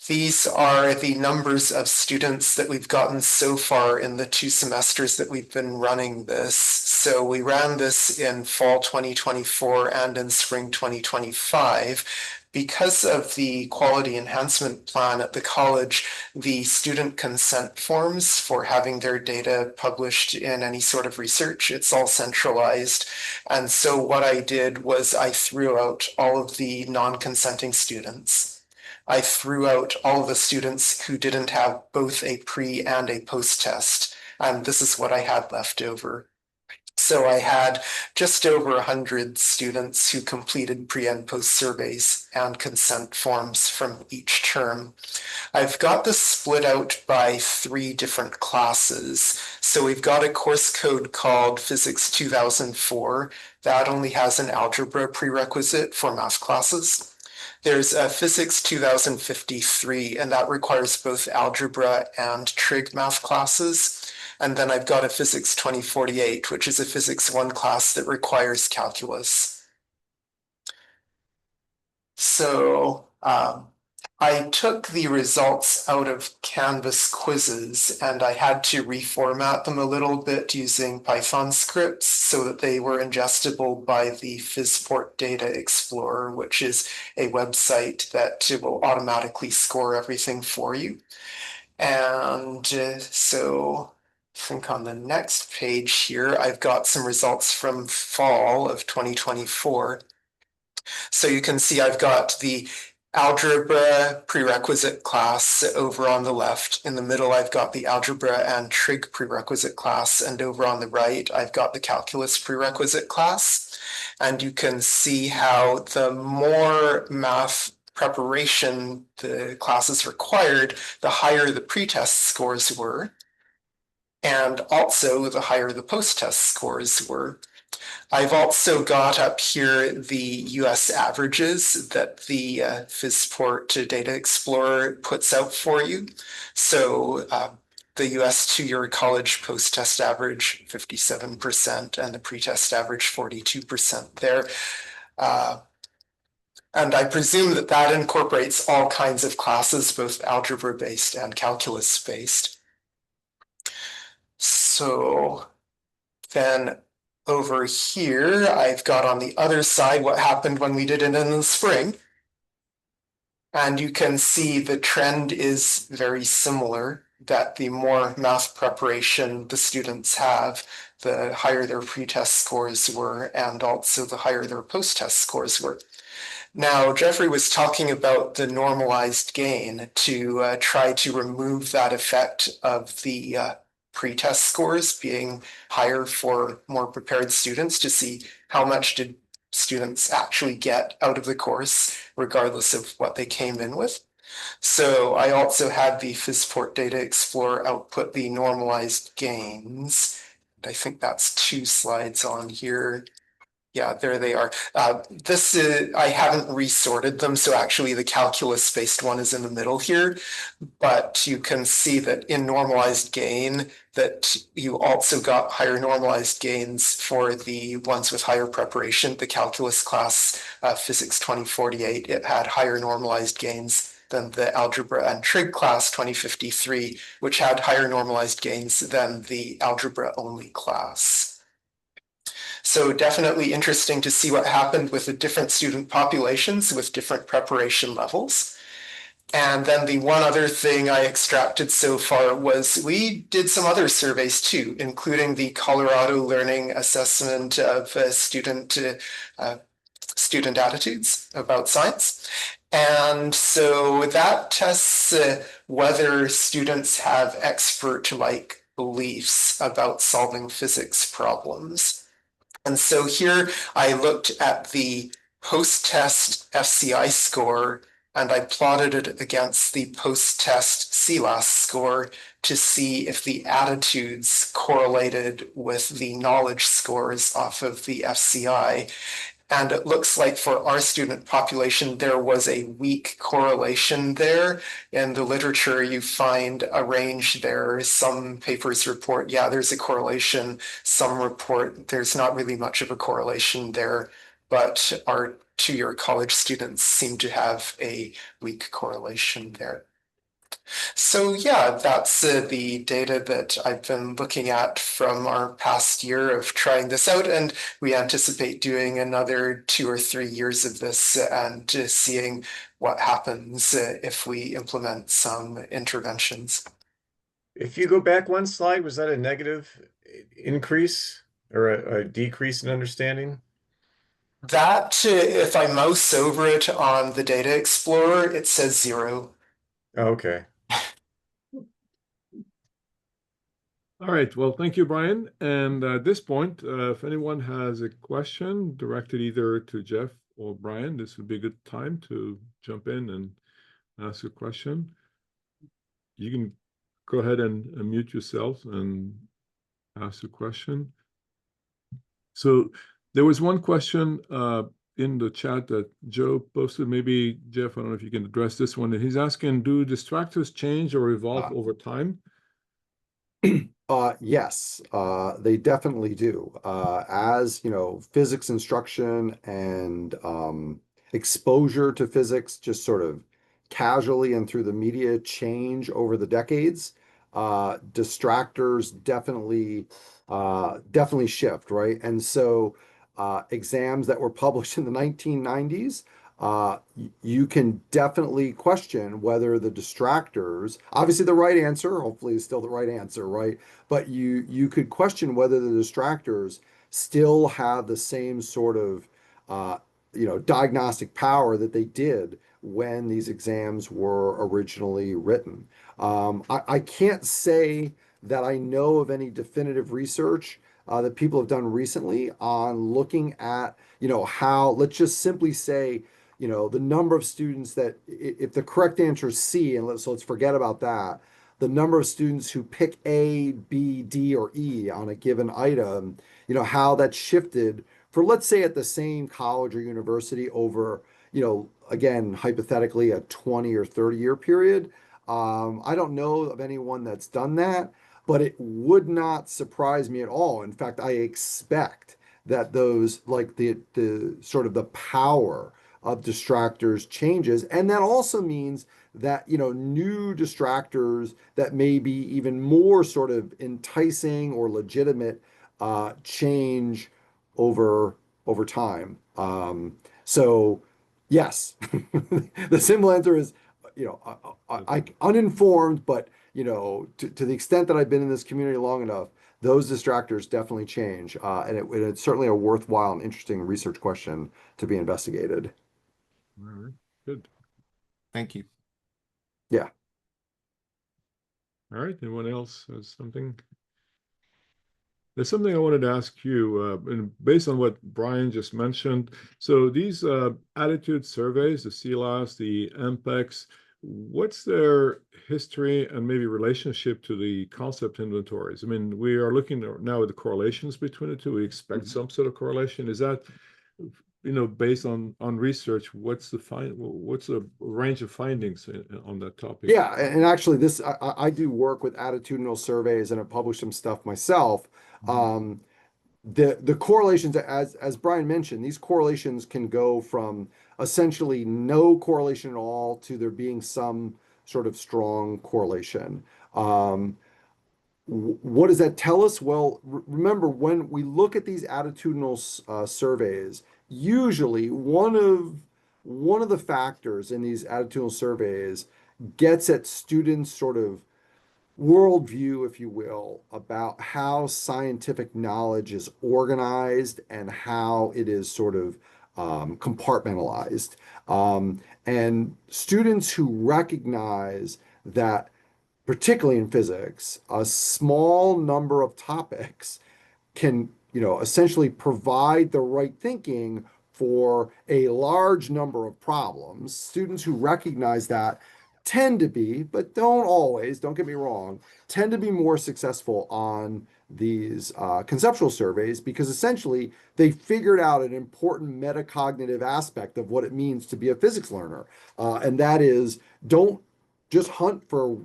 these are the numbers of students that we've gotten so far in the 2 semesters that we've been running this. So we ran this in fall 2024 and in spring 2025. Because of the quality enhancement plan at the college, the student consent forms for having their data published in any sort of research, it's all centralized. And so what I did was I threw out all of the non-consenting students. I threw out all of the students who didn't have both a pre and a post test, and this is what I had left over. So I had just over 100 students who completed pre and post surveys and consent forms from each term. I've got this split out by 3 different classes. So we've got a course code called Physics 2004 that only has an algebra prerequisite for math classes. There's a Physics 2053, and that requires both algebra and trig math classes. And then I've got a Physics 2048, which is a Physics 1 class that requires calculus. So I took the results out of Canvas quizzes and I had to reformat them a little bit using Python scripts so that they were ingestible by the Phys4 Data Explorer, which is a website that will automatically score everything for you. And so think on the next page here, I've got some results from fall of 2024. So you can see I've got the algebra prerequisite class over on the left. In the middle, I've got the algebra and trig prerequisite class. And over on the right, I've got the calculus prerequisite class. And you can see how the more math preparation the classes required, the higher the pretest scores were. And also the higher the post-test scores were. I've also got up here the US averages that the FISPort Data Explorer puts out for you. So the US two-year college post-test average 57% and the pre-test average 42% there. And I presume that that incorporates all kinds of classes, both algebra-based and calculus-based. So then over here, I've got on the other side what happened when we did it in the spring. And you can see the trend is very similar, that the more math preparation the students have, the higher their pretest scores were, and also the higher their post-test scores were. Now, Jeffrey was talking about the normalized gain to try to remove that effect of the pretest scores being higher for more prepared students to see how much did students actually get out of the course, regardless of what they came in with. So I also had the FISPort Data Explorer output the normalized gains. I think that's 2 slides on here. Yeah, there they are. This is, I haven't resorted them, so actually the calculus-based one is in the middle here, but you can see that in normalized gain that you also got higher normalized gains for the ones with higher preparation. The calculus class, Physics 2048, it had higher normalized gains than the algebra and trig class 2053, which had higher normalized gains than the algebra-only class. So definitely interesting to see what happened with the different student populations with different preparation levels. And then the one other thing I extracted so far was we did some other surveys too, including the Colorado Learning Assessment of student attitudes about science. And so that tests whether students have expert-like beliefs about solving physics problems. And so here I looked at the post-test FCI score and I plotted it against the post-test CLAS score to see if the attitudes correlated with the knowledge scores off of the FCI. And it looks like for our student population, there was a weak correlation there. In the literature, you find a range there. Some papers report, yeah, there's a correlation. Some report there's not really much of a correlation there, but our two-year college students seem to have a weak correlation there. So yeah, that's the data that I've been looking at from our past year of trying this out, and we anticipate doing another 2 or 3 years of this and seeing what happens if we implement some interventions. If you go back 1 slide, was that a negative increase or a decrease in understanding? That, if I mouse over it on the Data Explorer, it says 0. Oh, okay. All right. Well, thank you, Brian. And at this point, if anyone has a question directed either to Jeff or Brian, this would be a good time to jump in and ask a question. You can go ahead and unmute yourself and ask a question. So there was one question in the chat that Joe posted. Maybe, Jeff, I don't know if you can address this one. He's asking, do distractors change or evolve over time? Yes, they definitely do. As you know, physics instruction and exposure to physics just sort of casually and through the media change over the decades. Distractors definitely shift, right? And so exams that were published in the 1990s you can definitely question whether the distractors, obviously the right answer, hopefully is still the right answer, right? But you could question whether the distractors still have the same sort of uh, diagnostic power that they did when these exams were originally written. I can't say that I know of any definitive research that people have done recently on looking at, how, let's just simply say, the number of students that, if the correct answer is C, and let's forget about that, the number of students who pick A, B, D, or E on a given item, how that shifted for, let's say, at the same college or university over, again, hypothetically, a 20 or 30-year period. I don't know of anyone that's done that, but it would not surprise me at all. In fact, I expect that those, like the sort of the power of distractors changes. And that also means that, new distractors that may be even more sort of enticing or legitimate change over time. So yes, the simple answer is, uninformed, but to the extent that I've been in this community long enough, those distractors definitely change, and it's certainly a worthwhile and interesting research question to be investigated. All right, good. Thank you. Yeah. All right, anyone else has something? There's something I wanted to ask you, and based on what Brian just mentioned. So these attitude surveys, the CLAS, the MPEX, what's their history and maybe relationship to the concept inventories? I mean, we are looking now at the correlations between the two. We expect some sort of correlation. Is that, based on research, what's the range of findings on that topic? Yeah, and actually, this I do work with attitudinal surveys, and I publish some stuff myself. Um, the correlations, as Brian mentioned, these correlations can go from essentially no correlation at all to there being some sort of strong correlation. Um, what does that tell us? Well, remember, when we look at these attitudinal surveys, usually one of the factors in these attitudinal surveys gets at students' sort of worldview, if you will, about how scientific knowledge is organized and how it is sort of compartmentalized. And students who recognize that, particularly in physics, a small number of topics can, essentially provide the right thinking for a large number of problems. Students who recognize that tend to be, but don't always, don't get me wrong, tend to be more successful on these conceptual surveys because essentially they figured out an important metacognitive aspect of what it means to be a physics learner. And that is, don't just hunt for,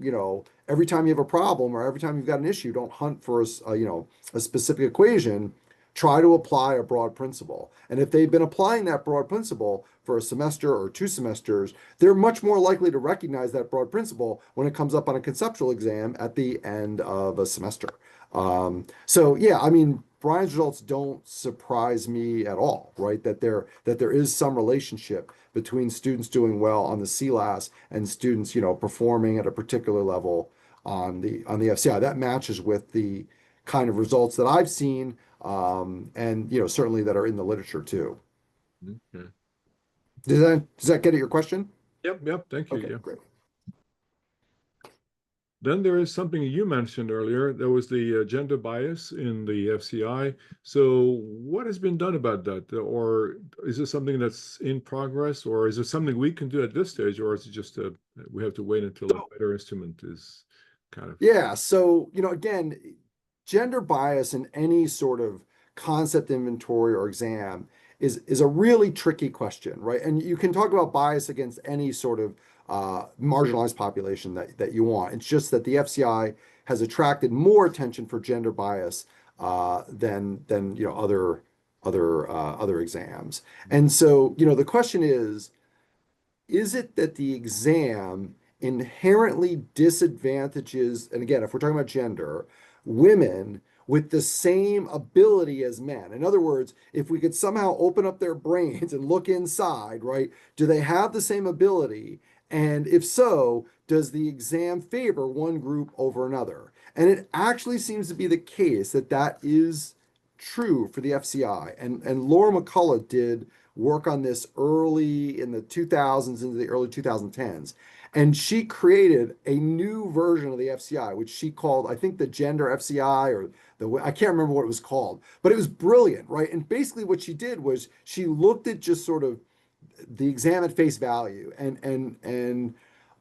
every time you have a problem or every time you've got an issue, don't hunt for a specific equation. Try to apply a broad principle. And if they've been applying that broad principle for a semester or 2 semesters, they're much more likely to recognize that broad principle when it comes up on a conceptual exam at the end of a semester. So yeah, I mean, Brian's results don't surprise me at all, right? That there is some relationship between students doing well on the CLAS and students, performing at a particular level on the FCI. That matches with the kind of results that I've seen, and certainly that are in the literature too. Okay. Does that get at your question? Yep, thank you. Okay, Yeah. great. Then there is something you mentioned earlier. There was the gender bias in the FCI. So what has been done about that? Or is this something that's in progress? Or is it something we can do at this stage? Or is it just we have to wait until a better instrument is kind of... Yeah, so again, gender bias in any sort of concept inventory or exam is a really tricky question, right? And you can talk about bias against any sort of marginalized population that you want. It's just that the FCI has attracted more attention for gender bias than other exams. And so the question is it that the exam inherently disadvantages, and again, if we're talking about gender, women with the same ability as men. In other words, if we could somehow open up their brains and look inside, right, do they have the same ability? And if so, does the exam favor one group over another? And it actually seems to be the case that that is true for the FCI. And Laura McCullough did work on this early in the 2000s into the early 2010s. And she created a new version of the FCI, which she called, I think, the gender FCI, or I can't remember what it was called, but it was brilliant, right? And basically what she did was she looked at just sort of the exam at face value and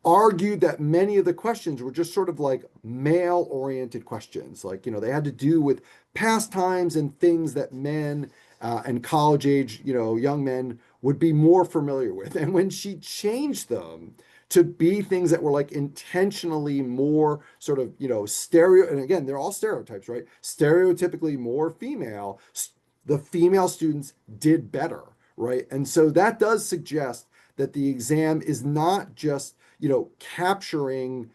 argued that many of the questions were just sort of like male oriented questions. Like, they had to do with pastimes and things that men and college age, young men would be more familiar with. And when she changed them to be things that were like intentionally more sort of, and again, they're all stereotypes, right? Stereotypically more female, the female students did better, right? And so that does suggest that the exam is not just, capturing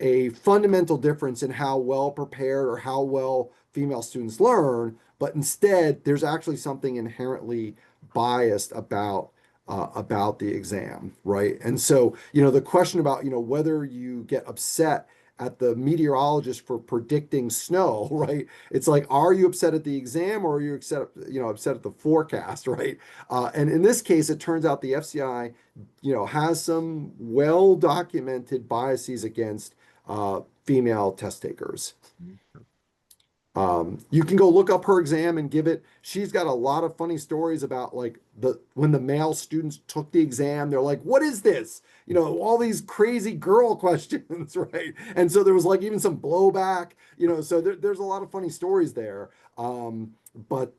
a fundamental difference in how well prepared or how well female students learn, but instead there's actually something inherently biased about the exam, right? And so, the question about, whether you get upset at the meteorologist for predicting snow, right? It's like, are you upset at the exam or are you upset at the forecast, right? And in this case, it turns out the FCI, has some well-documented biases against female test takers. You can go look up her exam and give it. She's got a lot of funny stories about like when the male students took the exam, they're like, what is this? All these crazy girl questions, right? And so there was like even some blowback, so there's a lot of funny stories there. But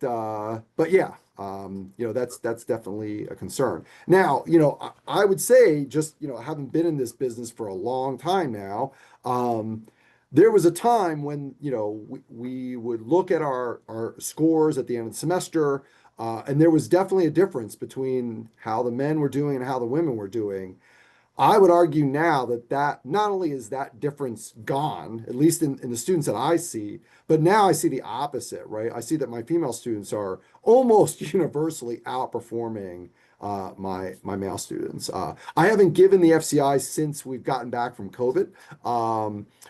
yeah, that's definitely a concern. Now, I would say just, having been in this business for a long time now, there was a time when, we would look at our scores at the end of the semester, and there was definitely a difference between how the men were doing and how the women were doing. I would argue now that not only is that difference gone, at least in the students that I see, but now I see the opposite, right? I see that my female students are almost universally outperforming my male students. I haven't given the FCI since we've gotten back from COVID,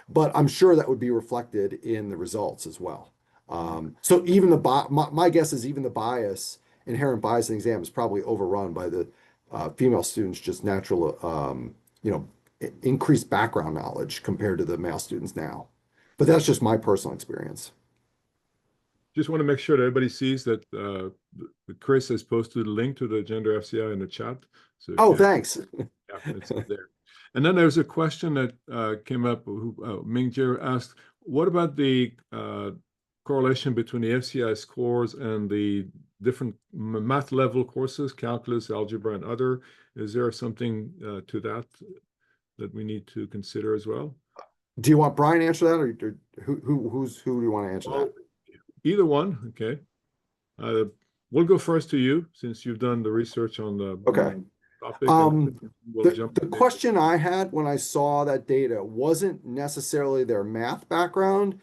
but I'm sure that would be reflected in the results as well. So even my guess is even the inherent bias in the exam is probably overrun by the female students' just natural, increased background knowledge compared to the male students now. But that's just my personal experience. Just want to make sure that everybody sees that Chris has posted a link to the gender FCI in the chat. So thanks. Yeah, it's there. And then there's a question that came up. Ming Jie asked, what about the correlation between the FCI scores and the different math level courses, calculus, algebra, and other? Is there something to that we need to consider as well? Do you want Brian to answer that, or who do you want to answer that? Either one, okay. We'll go first to you since you've done the research on the topic. The question I had when I saw that data wasn't necessarily their math background.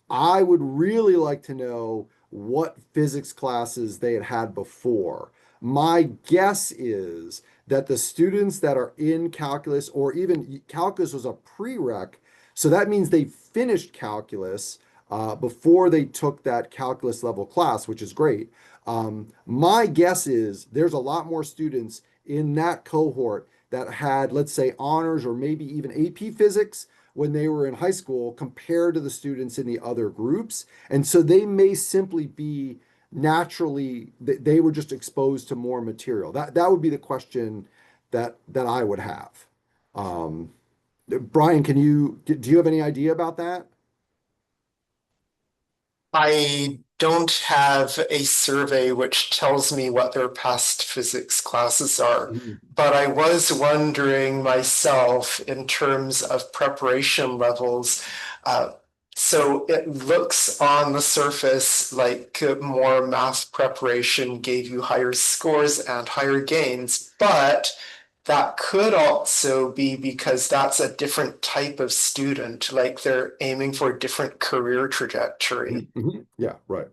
I would really like to know what physics classes they had before. My guess is that the students that are in calculus, or even calculus was a prereq, so that means they finished calculus before they took that calculus level class, which is great. My guess is there's a lot more students in that cohort that had, let's say, honors or maybe even AP physics when they were in high school compared to the students in the other groups. And so they may simply be naturally, they were just exposed to more material. That would be the question that I would have. Brian, do you have any idea about that? I don't have a survey which tells me what their past physics classes are, but I was wondering myself in terms of preparation levels. So it looks on the surface like more math preparation gave you higher scores and higher gains, but that could also be because that's a different type of student, like they're aiming for a different career trajectory. Yeah, right.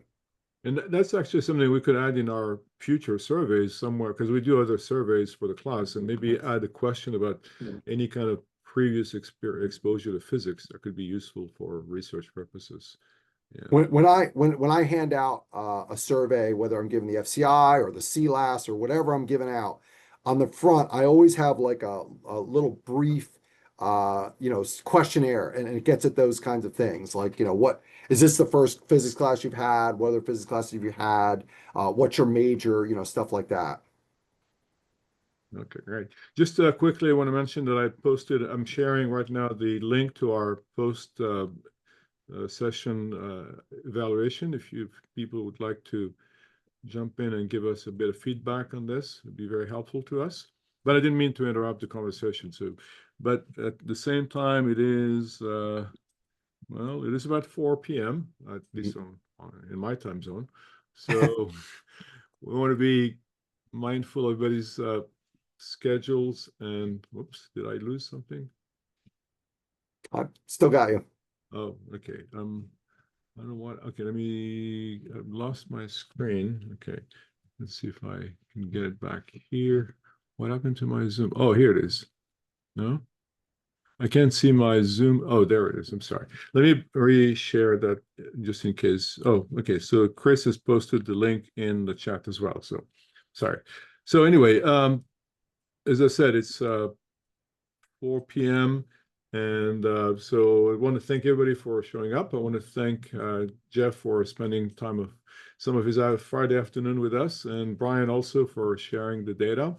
And that's actually something we could add in our future surveys somewhere, because we do other surveys for the class, and maybe add a question about any kind of previous exposure to physics that could be useful for research purposes. Yeah. When I hand out a survey, whether I'm giving the FCI or the CLAS or whatever I'm giving out, on the front, I always have like a little brief questionnaire, and it gets at those kinds of things. Like, what is this the first physics class you've had? What other physics classes have you had? What's your major? Stuff like that. Okay, great. Just quickly, I want to mention that I'm sharing right now the link to our post session evaluation. If people would like to jump in and give us a bit of feedback on this, it'd be very helpful to us. But I didn't mean to interrupt the conversation. But at the same time, it is it is about 4 p.m. at least in my time zone. So we want to be mindful of everybody's schedules. And whoops, did I lose something? I still got you. Oh, okay. I don't know what. Okay, I've lost my screen. Okay, let's see if I can get it back here. What happened to my Zoom? Oh, here it is. No, I can't see my Zoom. Oh, there it is. I'm sorry. Let me re-share that just in case. Oh, okay. So Chris has posted the link in the chat as well. So sorry. So anyway, as I said, it's 4 p.m. And so I want to thank everybody for showing up. I want to thank Jeff for spending some of his Friday afternoon with us, and Brian also for sharing the data.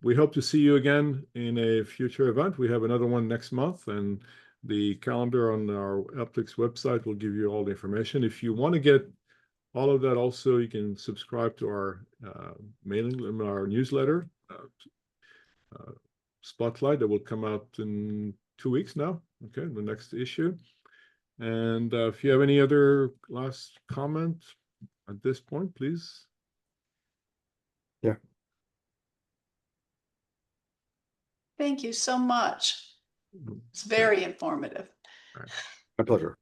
We hope to see you again in a future event. We have another one next month, and the calendar on our Optics website will give you all the information. If you want to get all of that also, you can subscribe to our our newsletter, Spotlight, that will come out in 2 weeks now. Okay, the next issue. And if you have any other last comment at this point, please. Yeah. Thank you so much. It's very informative. My pleasure.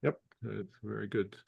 Yep, it's very good.